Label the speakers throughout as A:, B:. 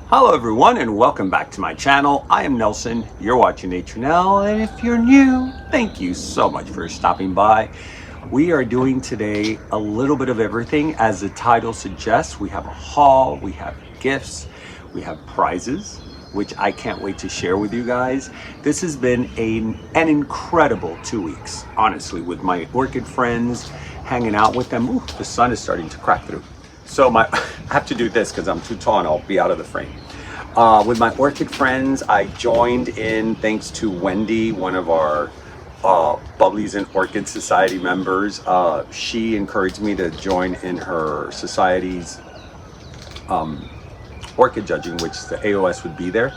A: Hello everyone and welcome back to my channel. I am Nelson, you're watching Nature Nell, and if you're new, thank you so much for stopping by. We are doing today a little bit of everything. As the title suggests, we have a haul, we have gifts, we have prizes, which I can't wait to share with you guys. This has been an incredible 2 weeks, honestly, with my orchid friends, hanging out with them. Ooh, the sun is starting to crack through. So I have to do this because I'm too tall and I'll be out of the frame. With my orchid friends, I joined in thanks to Wendy, one of our Bubblies and Orchid Society members. She encouraged me to join in her society's orchid judging, which the AOS would be there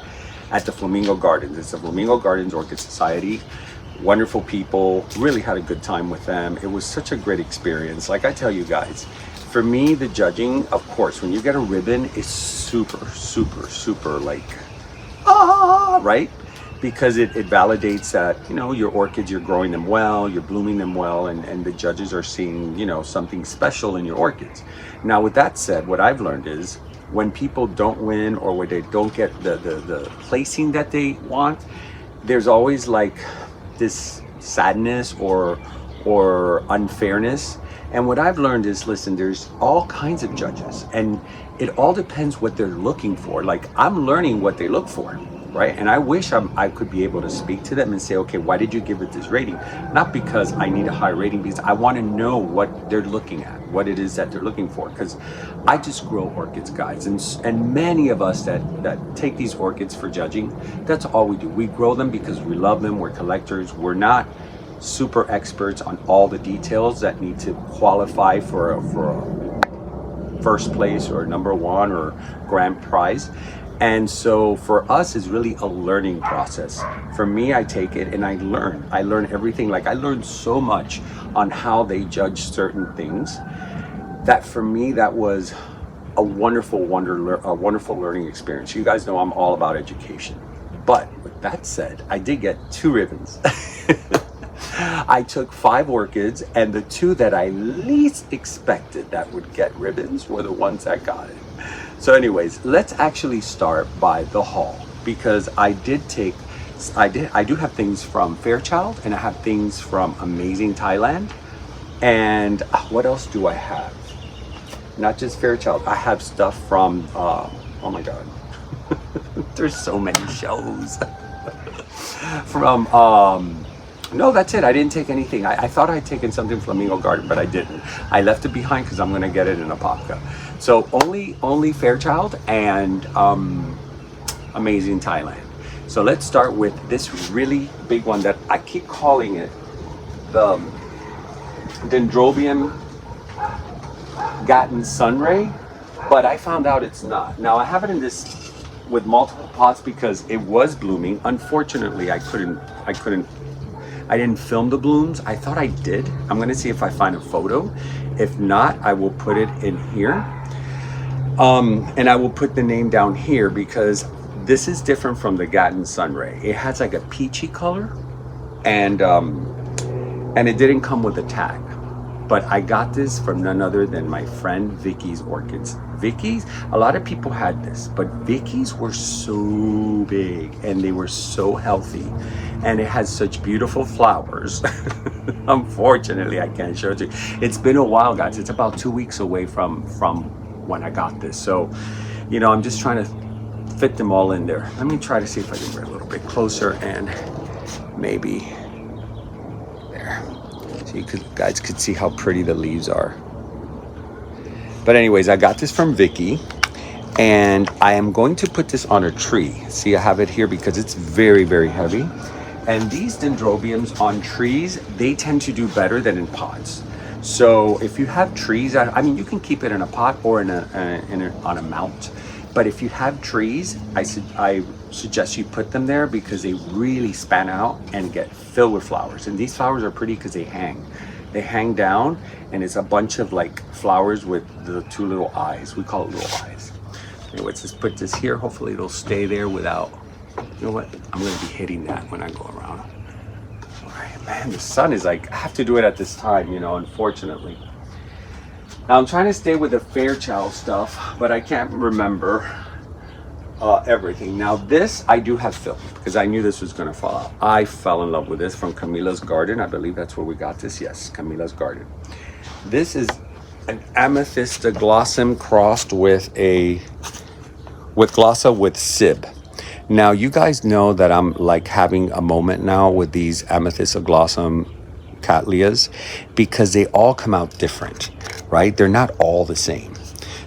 A: at the Flamingo Gardens. It's the Flamingo Gardens Orchid Society. Wonderful people, really had a good time with them. It was such a great experience. Like I tell you guys, for me, the judging, of course, when you get a ribbon, is super like, right? Because it validates that, you know, your orchids, you're growing them well, you're blooming them well, and the judges are seeing, you know, something special in your orchids. Now, with that said, what I've learned is when people don't win or when they don't get the placing that they want, there's always like this sadness or unfairness. And what I've learned is, listen, there's all kinds of judges and it all depends what they're looking for. Like, I'm learning what they look for, right? And I wish I could be able to speak to them and say, okay, why did you give it this rating? Not because I need a high rating, because I want to know what they're looking at, what it is that they're looking for. Because I just grow orchids, guys. And many of us that take these orchids for judging, that's all we do. We grow them because we love them. We're collectors. We're not super experts on all the details that need to qualify for a first place or number one or grand prize. And so for us, it's really a learning process. For me, I take it and I learn everything. Like, I learned so much on how they judge certain things that for me, that was a wonderful learning experience. You guys know I'm all about education. But with that said, I did get 2 ribbons. I took 5 orchids, and the 2 that I least expected that would get ribbons were the ones that got it. So anyways, let's actually start by the haul, because I do have things from Fairchild and I have things from Amazing Thailand. And what else do I have? Not just Fairchild, I have stuff from, oh my God, there's so many shows. From, no, that's it. I didn't take anything. I thought I'd taken something from Flamingo Garden, but I didn't. I left it behind because I'm going to get it in a popka. So only Fairchild and Amazing Thailand. So let's start with this really big one that I keep calling it the Dendrobium Gatton Sunray, but I found out it's not. Now I have it in this with multiple pots because it was blooming. Unfortunately, I didn't film the blooms. I thought I did. I'm gonna see if I find a photo. If not, I will put it in here. And I will put the name down here because this is different from the Gatton Sunray. It has like a peachy color, and it didn't come with a tag. But I got this from none other than my friend Vicky's Orchids. Vicky's, a lot of people had this, but Vicky's were so big and they were so healthy, and it has such beautiful flowers. Unfortunately, I can't show it to you. It's been a while, guys. It's about 2 weeks away from when I got this. So, you know, I'm just trying to fit them all in there. Let me try to see if I can bring it a little bit closer and maybe there. So you guys could see how pretty the leaves are. But anyways, I got this from Vicky, and I am going to put this on a tree. See, I have it here because it's very heavy. And these dendrobiums on trees, they tend to do better than in pots. So if you have trees, I mean, you can keep it in a pot or on a mount. But if you have trees, I suggest you put them there because they really span out and get filled with flowers. And these flowers are pretty because they hang down, and it's a bunch of like flowers with the 2 little eyes. We call it little eyes. Anyway, let's just put this here. Hopefully it'll stay there without, you know what? I'm gonna be hitting that when I go around. All right, man, the sun is like, I have to do it at this time, you know, unfortunately. Now I'm trying to stay with the Fairchild stuff, but I can't remember everything. Now this I do have filmed because I knew this was going to fall out. I fell in love with this from Camila's Garden. I believe that's where we got this. Yes, Camila's Garden. This is an Amethysta glossum crossed with glossa with Sib. Now you guys know that I'm like having a moment now with these Amethysta glossum cattleyas because they all come out different, right? They're not all the same.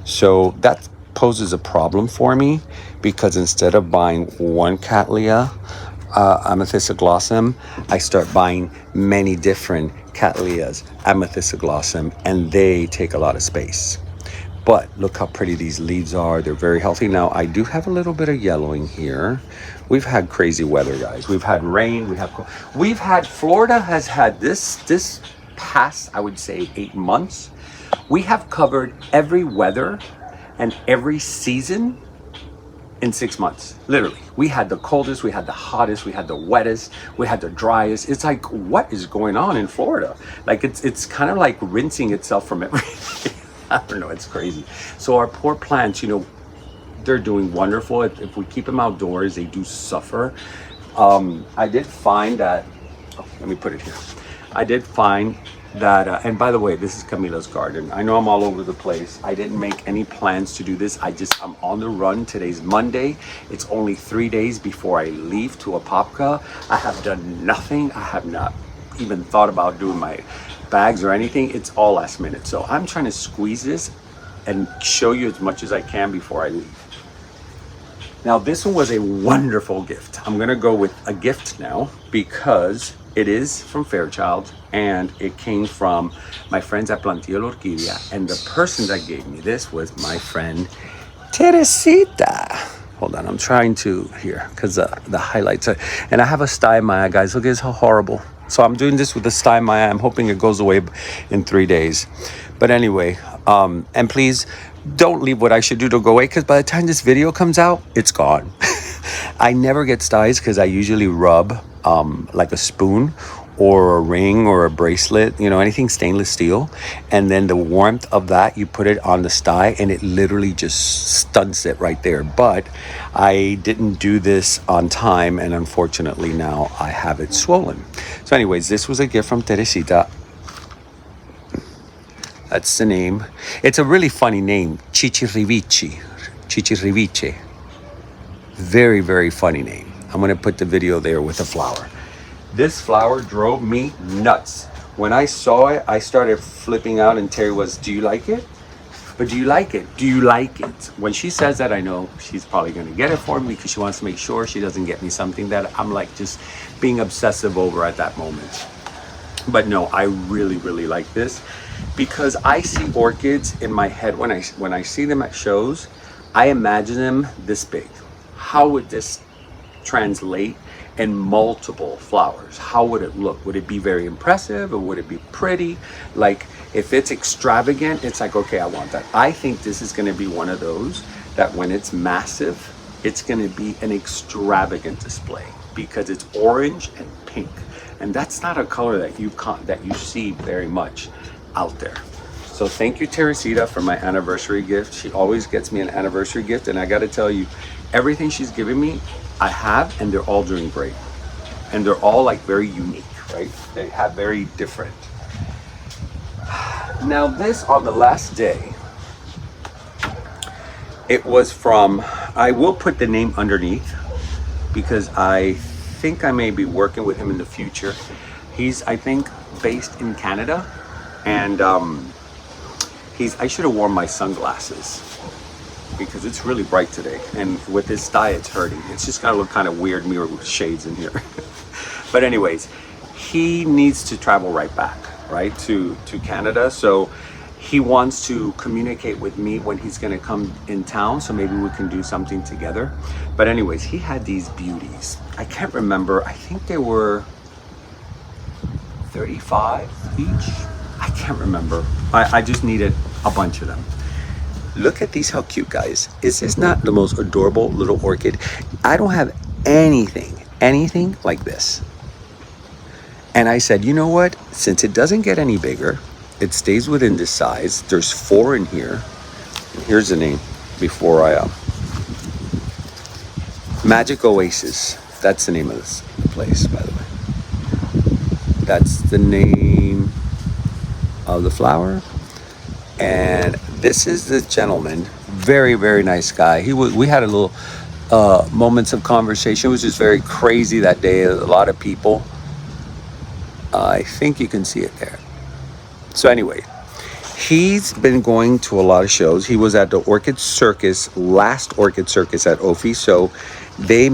A: So that poses a problem for me because instead of buying one Cattleya Amethysta glossum, I start buying many different Cattleyas Amethysta glossum, and they take a lot of space. But look how pretty these leaves are. They're very healthy. Now I do have a little bit of yellowing here. We've had crazy weather, guys. We've had rain. Florida has had this past, I would say, 8 months. We have covered every weather and every season in 6 months. Literally, we had the coldest, we had the hottest, we had the wettest, we had the driest. It's like, what is going on in Florida? Like it's kind of like rinsing itself from everything. I don't know, it's crazy. So our poor plants, they're doing wonderful. If we keep them outdoors, they do suffer. I did find that, let me put it here. I did find that, and by the way, this is Camila's Garden. I know I'm all over the place. I didn't make any plans to do this. I'm on the run. Today's Monday. It's only 3 days before I leave to Apopka. I have done nothing. I have not even thought about doing my bags or anything. It's all last minute. So I'm trying to squeeze this and show you as much as I can before I leave. Now this one was a wonderful gift. I'm gonna go with a gift now because it is from Fairchild and it came from my friends at Plantillo La Orquídea, and the person that gave me this was my friend Teresita. Hold on, I'm trying to here because the highlights are, and I have a sty in my eye, guys. Look at this, how horrible. So I'm doing this with a sty in my eye. I'm hoping it goes away in 3 days. But anyway, and please don't leave what I should do to go away because by the time this video comes out, it's gone. I never get styes because I usually rub like a spoon or a ring or a bracelet, anything stainless steel, and then the warmth of that, you put it on the sty and it literally just stunts it right there. But I didn't do this on time, and unfortunately now I have it swollen. So anyways, this was a gift from Teresita. That's the name. It's a really funny name, Chichirivici. Very, very funny name. I'm gonna put the video there with the flower. This flower drove me nuts. When I saw it, I started flipping out, and Terry was, do you like it? But do you like it? Do you like it? When she says that, I know she's probably gonna get it for me because she wants to make sure she doesn't get me something that I'm like just being obsessive over at that moment. But no, I really, really like this because I see orchids in my head when I see them at shows. I imagine them this big. How would this translate in multiple flowers? How would it look? Would it be very impressive or would it be pretty? Like if it's extravagant, it's like, okay, I want that. I think this is going to be one of those that when it's massive, it's going to be an extravagant display because it's orange and pink, and that's not a color that you see very much out there. So thank you, Teresita, for my anniversary gift. She always gets me an anniversary gift, and I got to tell you, everything she's given me, I have, and they're all doing great. And they're all like very unique, right? They have very different. Now this, on the last day, it was from, I will put the name underneath because I think I may be working with him in the future. He's, I think, based in Canada, and I should have worn my sunglasses because it's really bright today, and with this dye it's hurting. It's just gonna look kind of weird, me with shades in here. But anyways, he needs to travel right back, right, to Canada. So he wants to communicate with me when he's gonna come in town, so maybe we can do something together. But anyways, he had these beauties. I can't remember, I think they were 35 each. I can't remember. I just needed a bunch of them. Look at these, how cute, guys. Is this not the most adorable little orchid? I don't have anything like this. And I said, you know what? Since it doesn't get any bigger, it stays within this size. There's 4 in here. Here's the name before I Magic Oasis. That's the name of this place, by the way. That's the name of the flower. And this is the gentleman. Very, very nice guy. We had a little moments of conversation. It was just very crazy that day. A lot of people. I think you can see it there. So anyway, he's been going to a lot of shows. He was at the Orchid Circus, last Orchid Circus at Ophi. So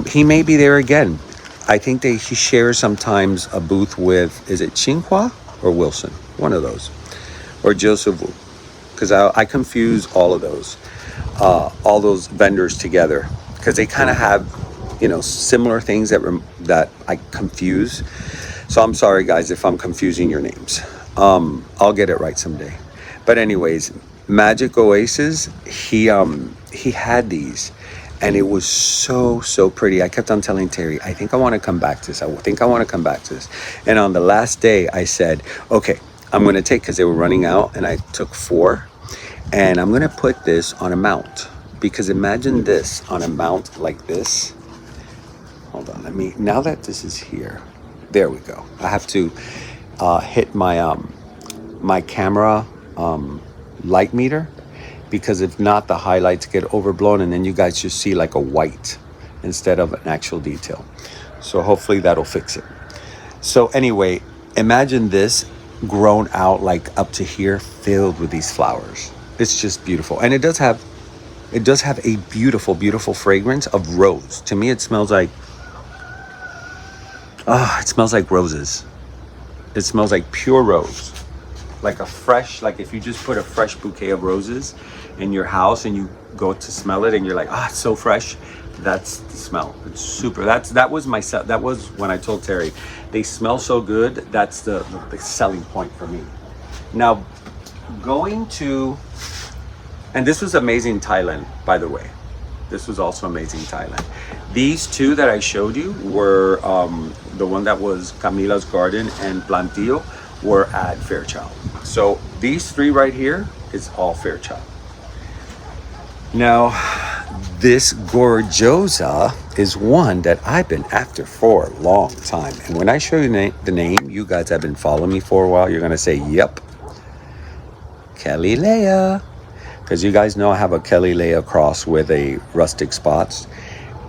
A: he may be there again. I think he shares sometimes a booth with, is it Tsinghua or Wilson? One of those. Or Joseph Wu. Because I confuse all those vendors together. Because they kind of have, similar things that I confuse. So I'm sorry, guys, if I'm confusing your names. I'll get it right someday. But anyways, Magic Oasis, he had these, and it was so pretty. I kept on telling Terry, I think I want to come back to this. I think I want to come back to this. And on the last day, I said, okay, I'm going to take, because they were running out, and I took 4, and I'm going to put this on a mount. Because imagine this on a mount like this. Hold on, now that this is here, there we go. I have to hit my my camera light meter, because if not, the highlights get overblown, and then you guys just see like a white instead of an actual detail. So hopefully that'll fix it. So anyway, imagine this grown out like up to here, filled with these flowers. It's just beautiful, and it does have a beautiful fragrance of rose. To me, it smells like roses. It smells like pure rose, like if you just put a fresh bouquet of roses in your house and you go to smell it and you're like, it's so fresh. That's the smell. It's super. That was when I told Terry, they smell so good. That's the selling point for me. Now, and this was amazing in Thailand, by the way. This was also amazing in Thailand. These 2 that I showed you were the one that was Camila's Garden and Plantillo were at Fairchild. So these 3 right here is all Fairchild. Now, this Gorgosa is one that I've been after for a long time. And when I show you the name, you guys have been following me for a while. You're going to say, yep, Kelly Leia. Because you guys know I have a Kelly Leia cross with a rustic spots.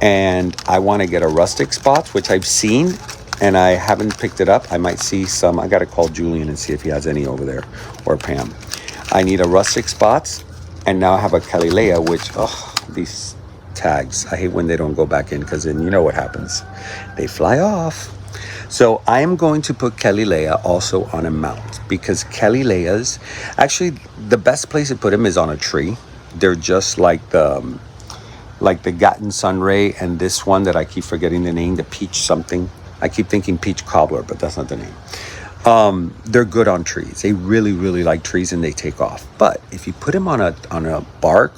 A: And I want to get a rustic spots, which I've seen, and I haven't picked it up. I might see some. I got to call Julian and see if he has any over there, or Pam. I need a rustic spots, and now I have a Kelly Leia, which, these tags. I hate when they don't go back in, because then you know what happens. They fly off. So I am going to put Kelly Leia also on a mount, because Kelly Leia's, actually the best place to put them is on a tree. They're just like the Gatton Sunray, and this one that I keep forgetting the name, the peach something. I keep thinking peach cobbler, but that's not the name. They're good on trees. They really like trees, and they take off. But if you put them on a bark,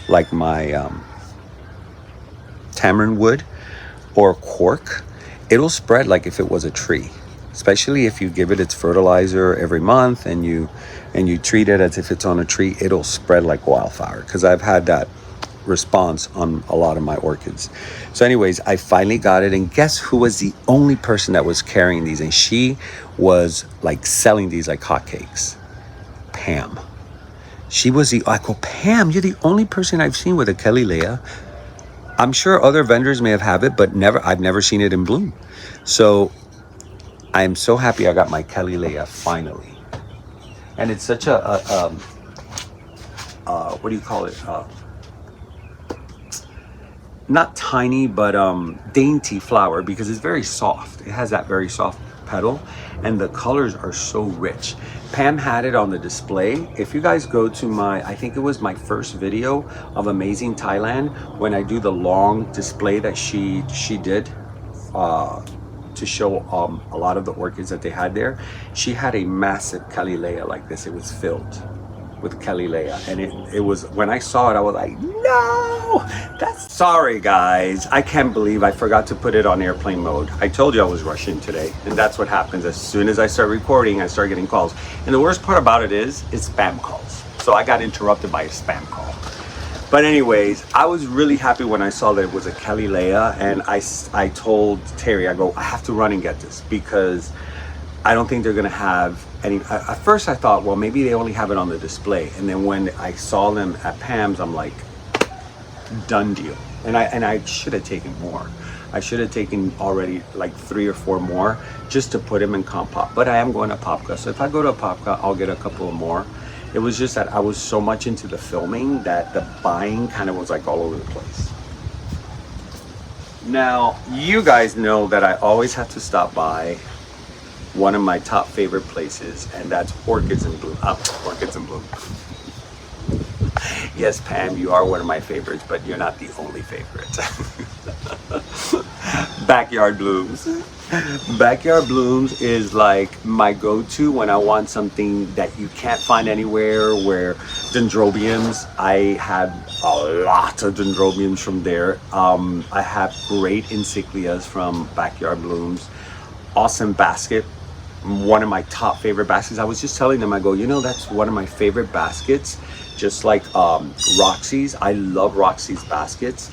A: like my tamarind wood or cork, it'll spread like if it was a tree, especially if you give it its fertilizer every month and you treat it as if it's on a tree. It'll spread like wildfire, because I've had that response on a lot of my orchids. So anyways, I finally got it, and guess who was the only person that was carrying these, and she was like selling these like hotcakes? Pam. I go, Pam, you're the only person I've seen with a Kelly Leia. I'm sure other vendors may have it, but I've never seen it in bloom. So I'm so happy I got my Kelly Leia finally. And it's such a what do you call it? Not tiny, but dainty flower, because it's very soft. It has that very soft petal, and the colors are so rich. Pam had it on the display. If you guys go to I think it was my first video of Amazing Thailand, when I do the long display that she did to show a lot of the orchids that they had there. She had a massive Kelly Leia like this. It was filled with Kelly Leia, and it was, when I saw it, I was like, no, that's, sorry guys, I can't believe I forgot to put it on airplane mode. I told you I was rushing today, and that's what happens. As soon as I start recording, I start getting calls, and the worst part about it is it's spam calls. So I got interrupted by a spam call. But anyways, I was really happy when I saw that it was a Kelly Leia, and I told Terry, I go, I have to run and get this because I don't think they're gonna have any. At first I thought, well, maybe they only have it on the display, and then when I saw them at Pam's, I'm like, done deal. And I should have taken more. I should have taken already like 3 or 4 more just to put them in comp pop. But I am going to Popka, so if I go to Popka, I'll get a couple of more. It was just that I was so much into the filming that the buying kind of was like all over the place. Now, you guys know that I always have to stop by one of my top favorite places, and that's Orchids in Bloom. Orchids in Bloom. Yes, Pam, you are one of my favorites, but you're not the only favorite. Backyard Blooms. Backyard Blooms is like my go-to when I want something that you can't find anywhere. Where dendrobiums, I have a lot of dendrobiums from there. I have great encyclias from Backyard Blooms. Awesome basket. One of my top favorite baskets. I was just telling them, I go, you know, that's one of my favorite baskets. Just like Roxy's. I love Roxy's baskets.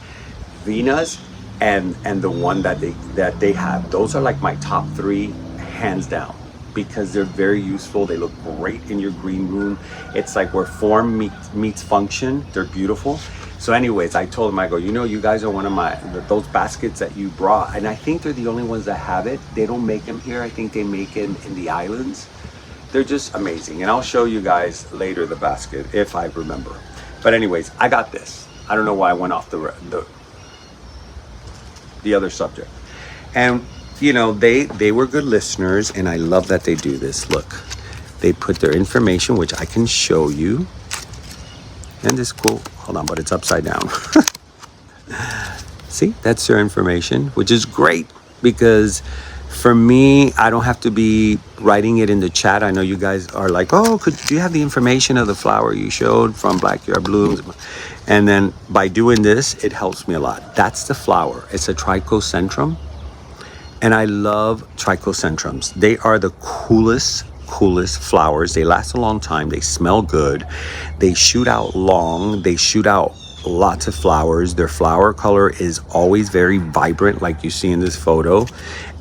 A: Vina's and the one that they have. Those are like my top 3 hands down because they're very useful. They look great in your green room. It's like where form meets function. They're beautiful. So anyways, I told them, I go, you know, you guys are one of those baskets that you brought, and I think they're the only ones that have it. They don't make them here. I think they make it in the islands. They're just amazing, and I'll show you guys later the basket if I remember. But anyways, I got this. I don't know why I went off the other subject. And you know, they were good listeners, and I love that they do this. Look, they put their information, which I can show you. And this cool, hold on, but it's upside down. See, that's their information, which is great because for me, I don't have to be writing it in the chat. I know you guys are like, oh, do you have the information of the flower you showed from Backyard Blooms? And then by doing this, it helps me a lot. That's the flower. It's a trichocentrum. And I love trichocentrums. They are the coolest flowers. They last a long time. They smell good. They shoot out long. They shoot out lots of flowers. Their flower color is always very vibrant, like you see in this photo.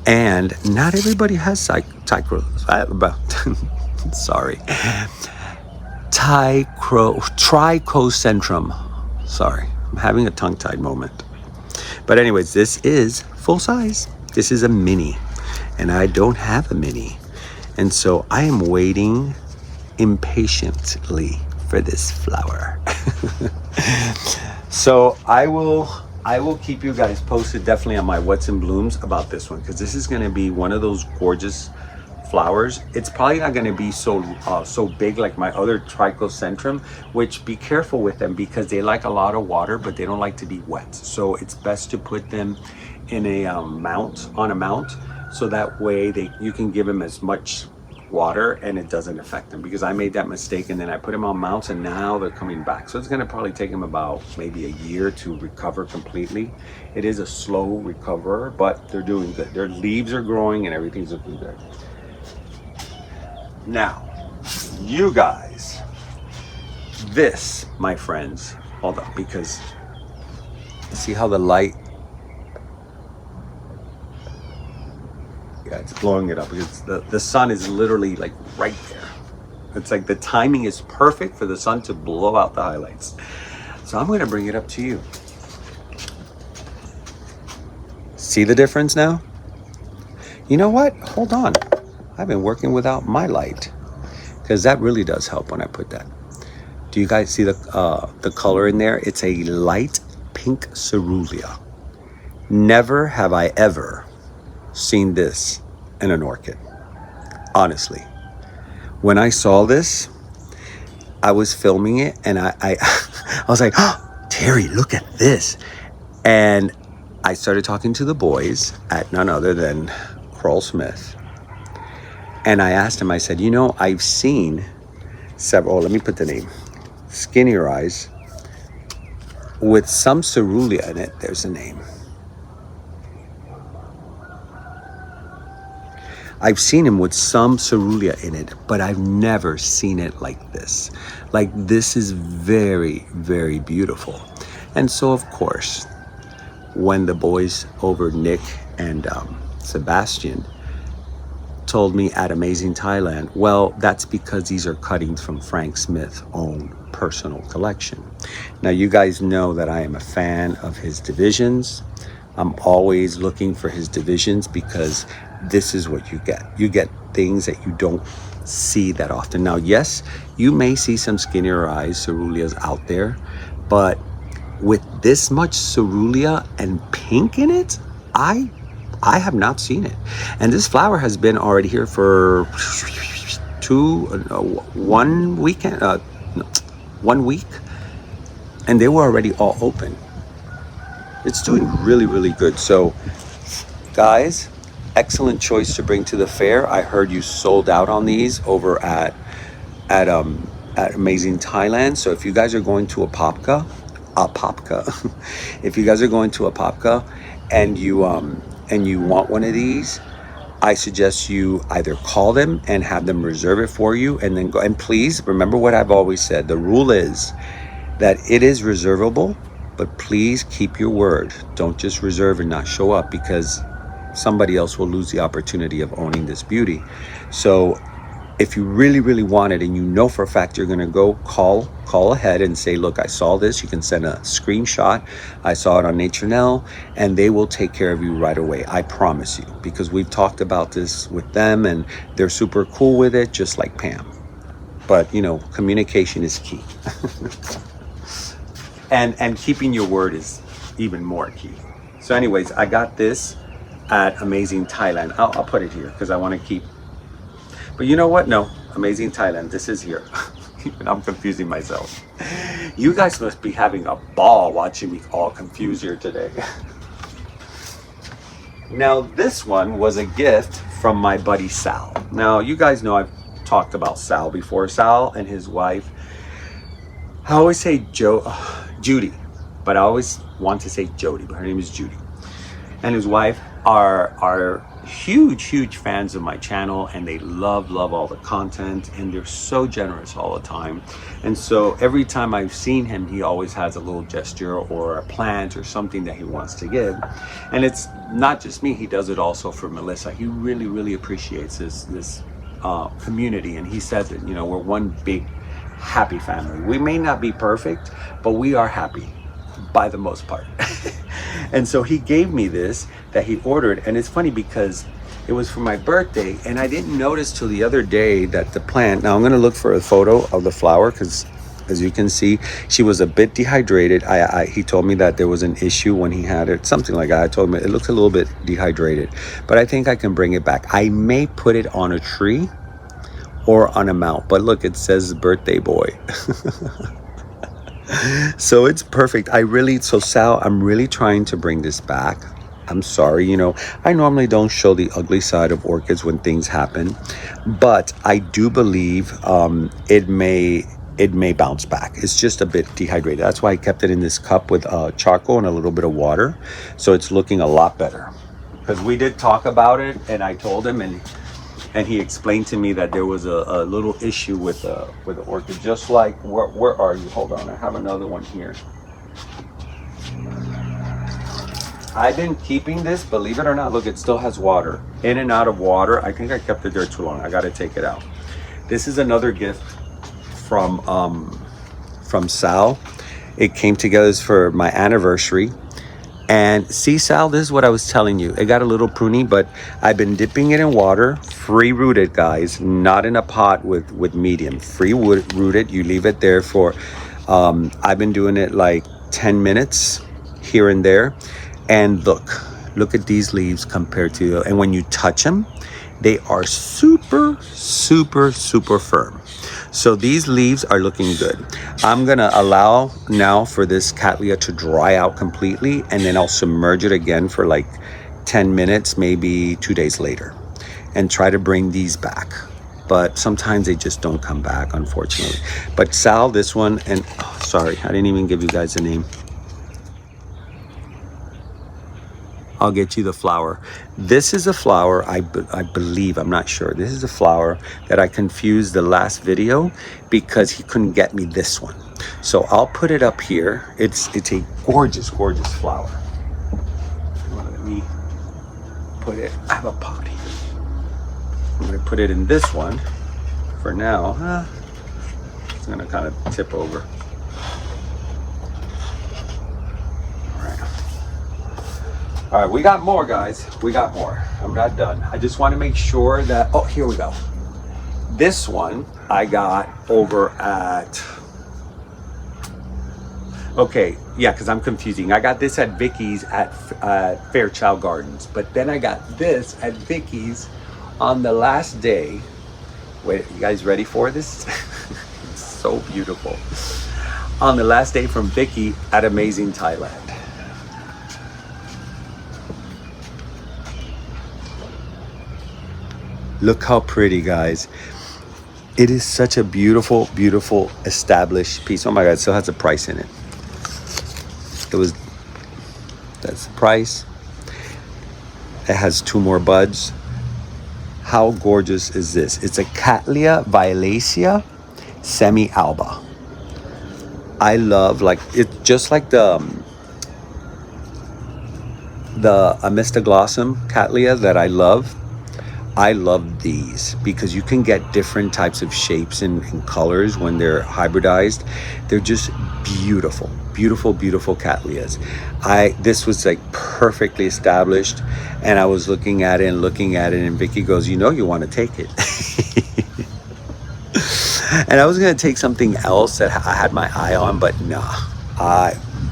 A: And not everybody has trichocentrum. Sorry, I'm having a tongue-tied moment. But anyways, this is full size. This is a mini, and I don't have a mini. And so I am waiting impatiently for this flower. So I will keep you guys posted definitely on my What's in Blooms about this one, because this is going to be one of those gorgeous flowers. It's probably not going to be so big like my other trichocentrum, which be careful with them because they like a lot of water, but they don't like to be wet. So it's best to put them in a mount, so that way you can give them as much water and it doesn't affect them, because I made that mistake and then I put them on mounts and now they're coming back. So it's going to probably take them about maybe a year to recover completely. It is a slow recover, but they're doing good. Their leaves are growing and everything's looking good. Now, you guys, this, my friends, hold on, because see how the light, yeah, it's blowing it up because the sun is literally like right there. It's like the timing is perfect for the sun to blow out the highlights. So I'm going to bring it up to you. See the difference now? You know what? Hold on. I've been working without my light because that really does help when I put that. Do you guys see the color in there? It's a light pink cerulean. Never have I ever seen this in an orchid. Honestly, when I saw this, I was filming it and I was like, oh, Terry, look at this. And I started talking to the boys at none other than Carl Smith. And I asked him, I said, you know, I've seen several, let me put the name, Skinnier Eyes with some cerulean in it. There's a name. I've seen him with some cerulean in it, but I've never seen it like this. Like, this is very, very beautiful. And so, of course, when the boys over, Nick and Sebastian, told me at Amazing Thailand, well, that's because these are cuttings from Frank Smith's own personal collection. Now, you guys know that I am a fan of his divisions. I'm always looking for his divisions because this is what you get. You get things that you don't see that often. Now, yes, you may see some skinnier eyes ceruleas out there, but with this much cerulea and pink in it, I have not seen it. And this flower has been already here for 1 weekend, 1 week, and they were already all open. It's doing really, really good. So, guys, excellent choice to bring to the fair. I heard you sold out on these over at Amazing Thailand. So if you guys are going to Apopka, if you guys are going to Apopka and you want one of these, I suggest you either call them and have them reserve it for you, and then go. And please remember what I've always said. The rule is that it is reservable, but please keep your word. Don't just reserve and not show up, because somebody else will lose the opportunity of owning this beauty. So if you really, really want it and you know for a fact you're going to go, call ahead and say, look, I saw this. You can send a screenshot. I saw it on Nature Now, and they will take care of you right away. I promise you, because we've talked about this with them and they're super cool with it, just like Pam. But, you know, communication is key. and keeping your word is even more key. So anyways, I got this at Amazing Thailand. I'll put it here because I want to keep. But you know what? No, Amazing Thailand. This is here. Even I'm confusing myself. You guys must be having a ball watching me all confused here today. Now, this one was a gift from my buddy Sal. Now, you guys know I've talked about Sal before. Sal and his wife. I always say Judy, but I always want to say Jody, but her name is Judy. And his wife are huge fans of my channel, and they love all the content, and they're so generous all the time. And so every time I've seen him, he always has a little gesture or a plant or something that he wants to give. And it's not just me, he does it also for Melissa. He really appreciates this community, and he says that, you know, we're one big happy family. We may not be perfect, but we are happy by the most part. And so he gave me this that he ordered, and it's funny because it was for my birthday, and I didn't notice till the other day that the plant, now I'm going to look for a photo of the flower, because as you can see, she was a bit dehydrated. He told me that there was an issue when he had it, something like that. I told him it looks a little bit dehydrated, but I think I can bring it back. I may put it on a tree or on a mount, but look, it says birthday boy. So it's perfect. So Sal, I'm really trying to bring this back. I'm sorry, you know, I normally don't show the ugly side of orchids when things happen, but I do believe it may bounce back. It's just a bit dehydrated. That's why I kept it in this cup with charcoal and a little bit of water. So it's looking a lot better, because we did talk about it, and I told him, and he explained to me that there was a little issue with the orchid. Just like, where are you? Hold on, I have another one here. I've been keeping this, believe it or not. Look, it still has water, in and out of water. I think I kept it there too long. I got to take it out. This is another gift from Sal. It came together for my anniversary. And see, Sal, this is what I was telling you. It got a little pruny, but I've been dipping it in water, free rooted, guys, not in a pot with medium. Free rooted. You leave it there for, I've been doing it like 10 minutes here and there. And look at these leaves compared to, and when you touch them, they are super firm. So these leaves are looking good. I'm gonna allow now for this Cattleya to dry out completely, and then I'll submerge it again for like 10 minutes, maybe 2 days later, and try to bring these back. But sometimes they just don't come back, unfortunately. But Sal, this one, and sorry, I didn't even give you guys a name. I'll get you the flower. This is a flower, I believe, I'm not sure. This is a flower that I confused the last video because he couldn't get me this one. So I'll put it up here. It's a gorgeous, gorgeous flower. Let me put it, I have a pot here. I'm gonna put it in this one for now. It's gonna kind of tip over. All right, we got more, guys. We got more. I'm not done. I just want to make sure that, oh, here we go. This one I got over at, okay, yeah, because I'm confusing. I got this at Vicky's at Fairchild Gardens, but then I got this at Vicky's on the last day. Wait, you guys ready for this? It's so beautiful. On the last day from Vicky at Amazing Thailand. Look how pretty, guys. It is such a beautiful, beautiful established piece. Oh my God, it still has a price in it. That's the price. It has 2 more buds. How gorgeous is this? It's a Cattleya violacea semi-alba. I love, like, it's just like the Amistoglossum Cattleya that I love. I love these because you can get different types of shapes and colors when they're hybridized. They're just beautiful, beautiful, beautiful Cattleyas. This was like perfectly established, and I was looking at it, and Vicky goes, you know, you want to take it. And I was gonna take something else that I had my eye on, but nah,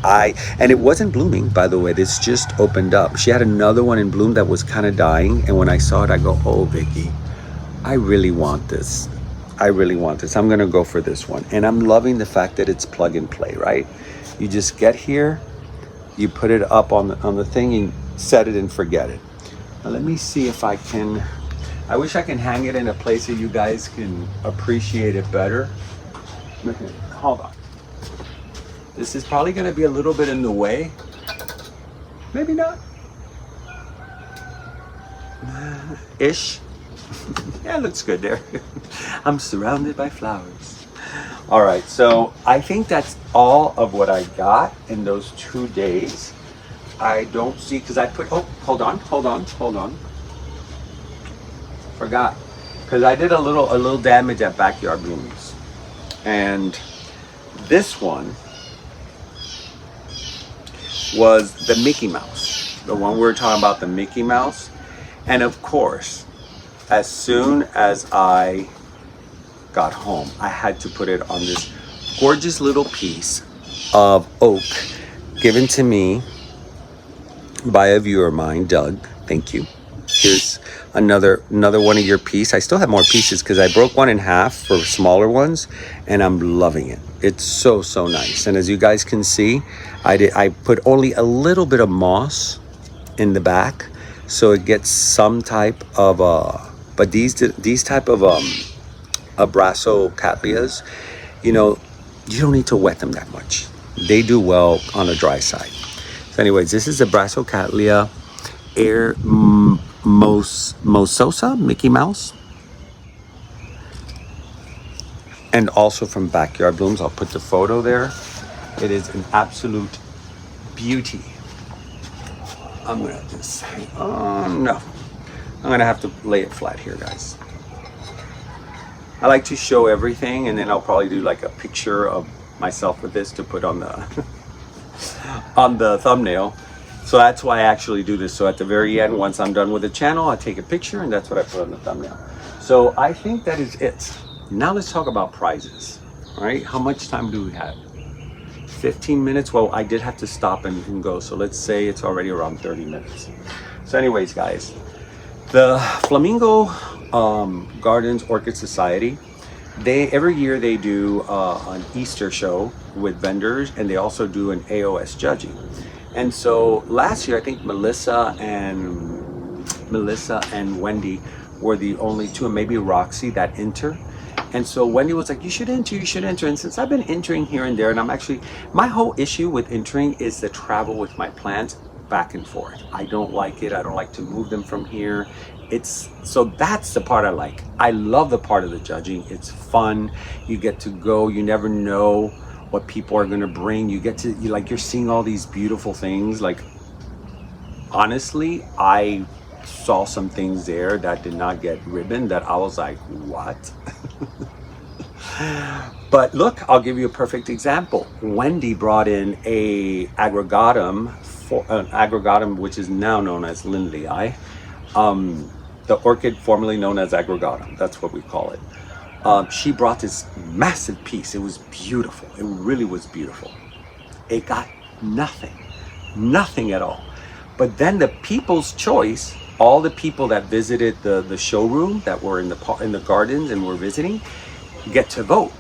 A: and it wasn't blooming, by the way. This just opened up. She had another one in bloom that was kind of dying, and when I saw it, I go, oh, Vicky, I really want this. I really want this. I'm gonna go for this one. And I'm loving the fact that it's plug and play, right? You just get here, you put it up on the thing, and set it and forget it. Now let me see if I can, I wish I can hang it in a place that you guys can appreciate it better. Hold on. This is probably going to be a little bit in the way. Maybe not. Ish. Yeah, it looks good there. I'm surrounded by flowers. All right, so I think that's all of what I got in those 2 days. I don't see, because I put, oh, hold on. Forgot. Because I did a little damage at Backyard Blooms. And this one was the Mickey Mouse, the one we were talking about, the Mickey Mouse. And of course, as soon as I got home, I had to put it on this gorgeous little piece of oak given to me by a viewer of mine, Doug. Thank you. Here's another one of your piece. I still have more pieces because I broke one in half for smaller ones, and I'm loving it. It's so nice. And as you guys can see, I put only a little bit of moss in the back, so it gets some type of but these type of abrazo cattleyas, you know, you don't need to wet them that much. They do well on the dry side. So anyways, this is abrazo cattleya Air Mososa, Mickey Mouse. And also from Backyard Blooms, I'll put the photo there. It is an absolute beauty. I'm gonna just say, no. I'm gonna have to lay it flat here, guys. I like to show everything, and then I'll probably do like a picture of myself with this to put on the on the thumbnail. So that's why I actually do this. So at the very end, once I'm done with the channel, I take a picture, and that's what I put on the thumbnail. So I think that is it. Now let's talk about prizes, all right? How much time do we have? 15 minutes? Well, I did have to stop and go. So let's say it's already around 30 minutes. So anyways, guys, the Flamingo Gardens Orchid Society, every year they do an Easter show with vendors, and they also do an AOS judging. And so last year, I think Melissa and Wendy were the only two, and maybe Roxy, that enter. And so Wendy was like, you should enter. And since I've been entering here and there, and I'm actually, my whole issue with entering is the travel with my plants. back and forth. I don't like it. I don't like to move them from here. So that's the part I like. I love the part of the judging. It's fun. You get to go. You never know what people are going to bring. You're seeing all these beautiful things. Like, honestly, I saw some things there that did not get ribbon that I was like, what? But look, I'll give you a perfect example. Wendy brought in an aggregatum, which is now known as Lindley. The orchid formerly known as aggregatum. That's what we call it. She brought this massive piece. It was beautiful. It really was beautiful. It got nothing at all. But then the people's choice, all the people that visited the showroom that were in the gardens and were visiting, get to vote.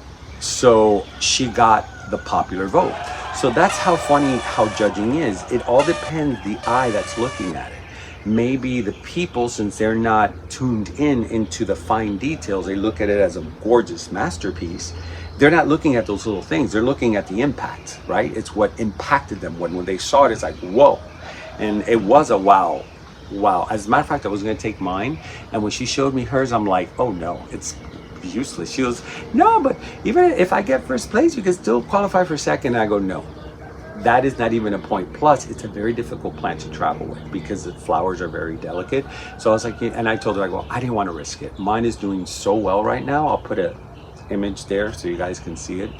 A: So she got the popular vote. So that's how funny how judging is. It all depends the eye that's looking at it. Maybe the people, since they're not tuned into the fine details, they look at it as a gorgeous masterpiece. They're not looking at those little things. They're looking at the impact, right? It's what impacted them. When they saw it, it's like, whoa. And it was a wow. As a matter of fact, I was going to take mine. And when she showed me hers, I'm like, oh no, it's useless. She goes, no, but even if I get first place, you can still qualify for second. And I go, no, that is not even a point. Plus, it's a very difficult plant to travel with because the flowers are very delicate. So I was like, and I told her, I didn't want to risk it. Mine is doing so well right now. I'll put an image there so you guys can see it.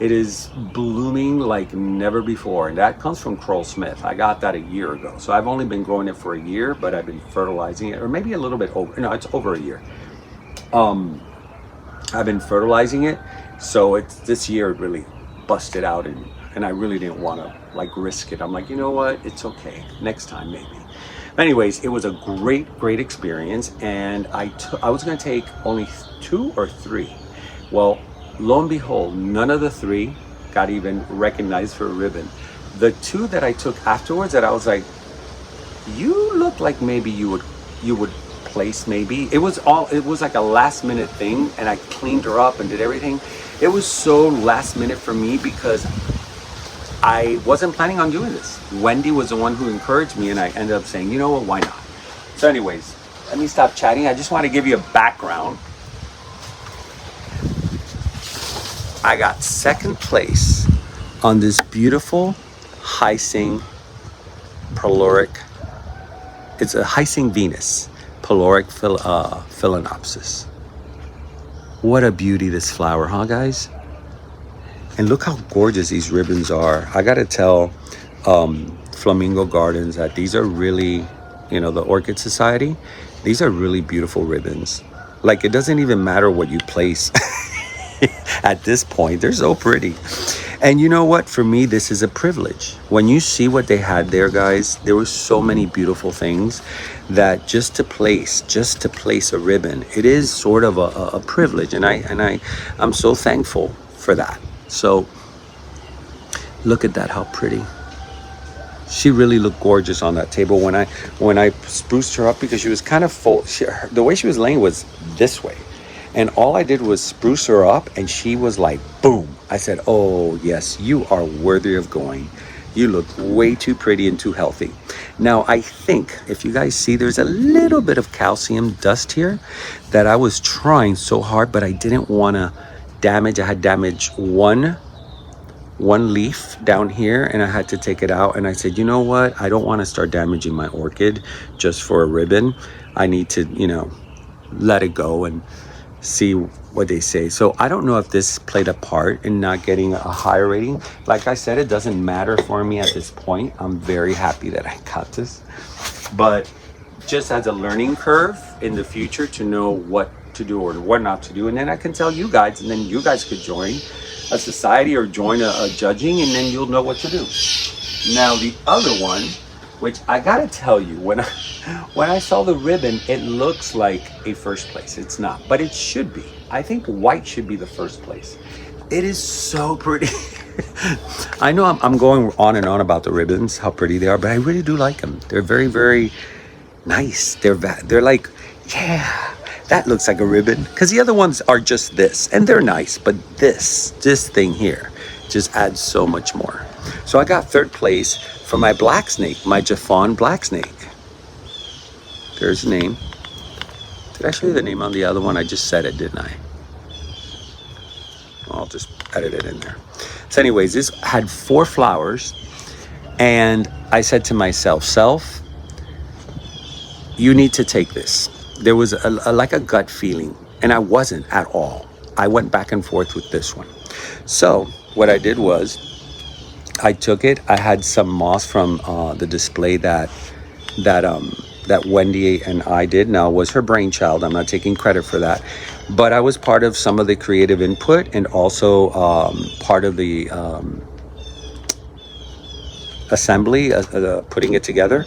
A: It is blooming like never before. And that comes from Kroll Smith. I got that a year ago. So I've only been growing it for a year, but I've been fertilizing it, or maybe a little bit over. No, it's over a year. I've been fertilizing it. So it's this year it really busted out, and I really didn't want to risk it. I'm like, you know what? It's okay. Next time, maybe. Anyways, it was a great experience. And I was going to take only 2 or 3. Well, lo and behold, none of the 3 got even recognized for a ribbon. The 2 that I took afterwards, that I was like, you look like maybe you would place maybe. It was like a last minute thing, and I cleaned her up and did everything. It was so last minute for me because I wasn't planning on doing this. Wendy was the one who encouraged me, and I ended up saying, you know what, why not? So anyways, let me stop chatting. I just want to give you a background. I got second place on this beautiful Hyacinth Peloric. It's a Hyacinth Venus Peloric Phalaenopsis. What a beauty, this flower, huh, guys? And look how gorgeous these ribbons are. I gotta tell Flamingo Gardens that these are really, the Orchid Society, these are really beautiful ribbons. Like, it doesn't even matter what you place. At this point, they're so pretty. And you know what? For me, this is a privilege. When you see what they had there, guys, there were so many beautiful things that just to place a ribbon, it is sort of a privilege. And I'm so thankful for that. So look at that, how pretty. She really looked gorgeous on that table when I spruced her up, because she was kind of full. The way she was laying was this way. And all I did was spruce her up, and she was like, boom. I said, oh, yes, you are worthy of going. You look way too pretty and too healthy. Now, I think if you guys see, there's a little bit of calcium dust here that I was trying so hard, but I didn't want to damage. I had damaged one leaf down here, and I had to take it out. And I said, you know what? I don't want to start damaging my orchid just for a ribbon. I need to, let it go and see what they say. So I don't know if this played a part in not getting a higher rating. Like I said, it doesn't matter for me at this point. I'm very happy that I got this, but just as a learning curve in the future to know what to do or what not to do. And then I can tell you guys, and then you guys could join a society or join a judging, and then you'll know what to do. Now the other one, which I gotta tell you, when I saw the ribbon, it looks like a first place. It's not, but it should be. I think white should be the first place. It is so pretty. I know I'm going on and on about the ribbons, how pretty they are, but I really do like them. They're very, very nice. They're like, yeah, that looks like a ribbon. Because the other ones are just this, and they're nice, but this thing here just adds so much more. So I got third place. for my black snake, my Jaffon black snake. There's the name. Did I show you the name on the other one? I just said it, didn't I? I'll just edit it in there. So anyways, this had 4 flowers, and I said to myself, self, you need to take this. There was like a gut feeling, and I wasn't at all. I went back and forth with this one. So what I did was I took it. I had some moss from the display that Wendy and I did. Now, it was her brainchild. I'm not taking credit for that. But I was part of some of the creative input, and also part of the assembly, putting it together.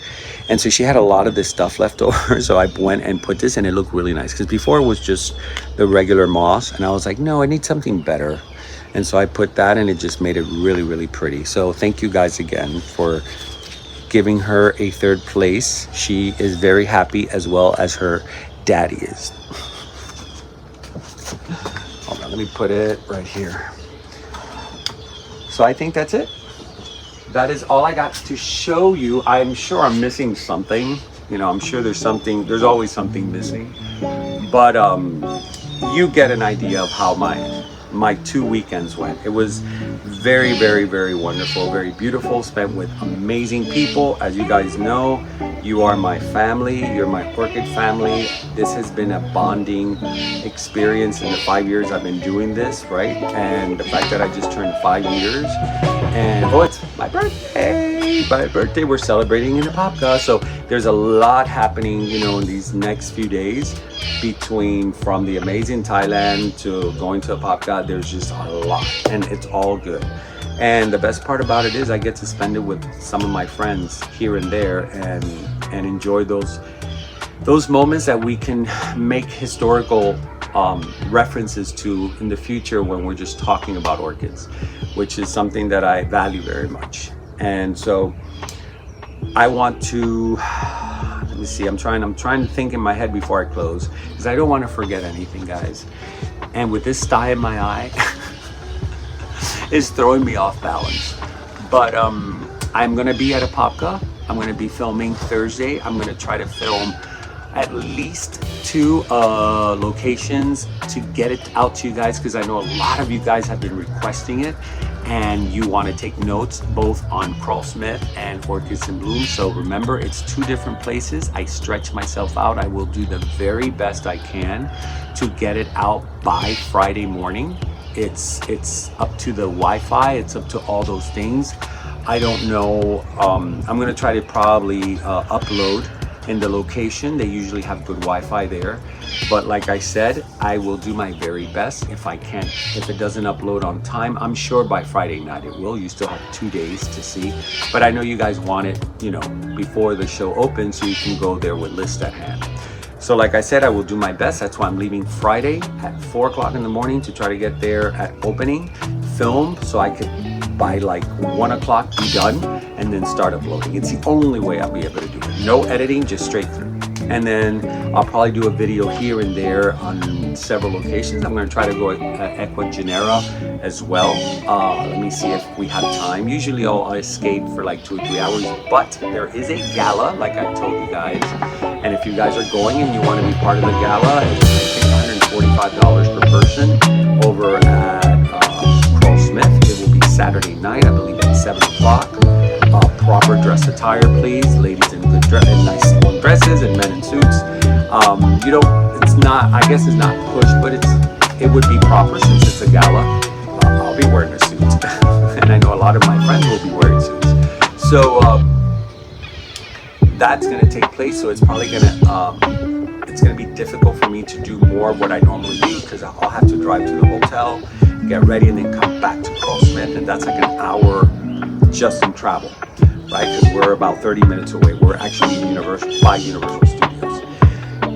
A: And so she had a lot of this stuff left over. So I went and put this, and it looked really nice. Because before it was just the regular moss. And I was like, no, I need something better. And so I put that, and it just made it really, really pretty. So thank you guys again for giving her a 3rd place. She is very happy, as well as her daddy is. Hold on, let me put it right here. So I think that's it. That is all I got to show you. I'm sure I'm missing something. You know, I'm sure there's always something missing. But you get an idea of how my 2 weekends went. It was very, very, very wonderful, very beautiful, spent with amazing people. As you guys know, you are my family, you're my Orchid family. This has been a bonding experience in the 5 years I've been doing this, right? And the fact that I just turned 5 years, and oh, it's my birthday, we're celebrating in Apopka. So there's a lot happening, you know, in these next few days, between from the amazing Thailand to going to Apopka. There's just a lot, and it's all good. And the best part about it is I get to spend it with some of my friends here and there, and enjoy those moments that we can make historical references to in the future when we're just talking about orchids, which is something that I value very much. And so I want to, let me see, I'm trying to think in my head before I close, because I don't want to forget anything, guys. And with this sty in my eye, it's throwing me off balance. But I'm gonna be at Apopka. I'm gonna be filming Thursday. I'm gonna try to film at least 2 locations to get it out to you guys, because I know a lot of you guys have been requesting it, and you want to take notes both on Carl Smith and Orchids in Bloom. So remember, it's 2 different places. I stretch myself out. I will do the very best I can to get it out by Friday morning. It's up to the Wi-Fi, it's up to all those things. I don't know. I'm gonna try to probably upload in the location. They usually have good Wi-Fi there, but like I said, I will do my very best. If it doesn't upload on time, I'm sure by Friday night it will. You still have 2 days to see, but I know you guys want it, you know, before the show opens, so you can go there with list at hand. So like I said, I will do my best. That's why I'm leaving Friday at 4 o'clock in the morning to try to get there at opening, film, so I could by like 1 o'clock be done, and then start uploading. It's the only way I'll be able to do it. No editing, just straight through. And then I'll probably do a video here and there on several locations. I'm going to try to go at Equa Genera as well. Let me see if we have time. Usually I'll escape for like 2 or 3 hours, but there is a gala, like I told you guys. And if you guys are going and you want to be part of the gala, it's $145 per person over at Carl Smith. It will be Saturday night, I believe at 7 o'clock. Proper dress attire, please. Ladies in good dress, and nice long dresses, and men in suits. You don't, it's not, I guess it's not pushed, but it would be proper since it's a gala. I'll be wearing a suit. And I know a lot of my friends will be wearing suits. So that's gonna take place. So it's probably gonna be difficult for me to do more of what I normally do, because I'll have to drive to the hotel, get ready, and then come back to Carl Smith, and that's like an hour just in travel, right? Because we're about 30 minutes away. We're actually by Universal Studios.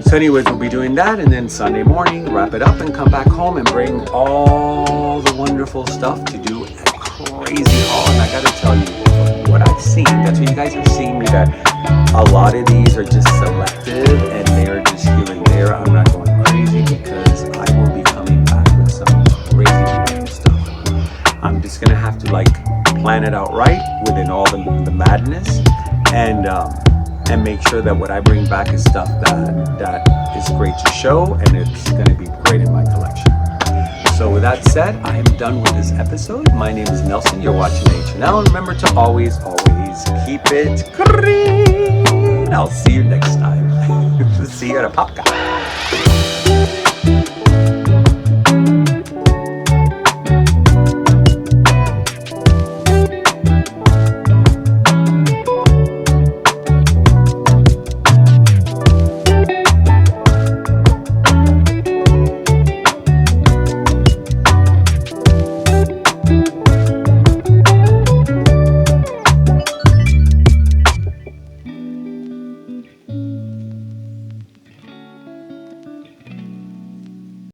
A: So anyways, we'll be doing that, and then Sunday morning, wrap it up and come back home and bring all the wonderful stuff to do a crazy haul. And I gotta tell you what I've seen. That's what you guys are seeing me, that a lot of these are just selective and they're just here and there. I'm not going crazy, because I will be coming back with some crazy stuff. I'm just gonna have to like plan it out right within all the madness, sure that what I bring back is stuff that is great to show, and it's going to be great in my collection. So with that said, I am done with this episode. My name is Nelson. You're watching Nature Now. And remember to always keep it green. I'll see you next time. See you at a Popka.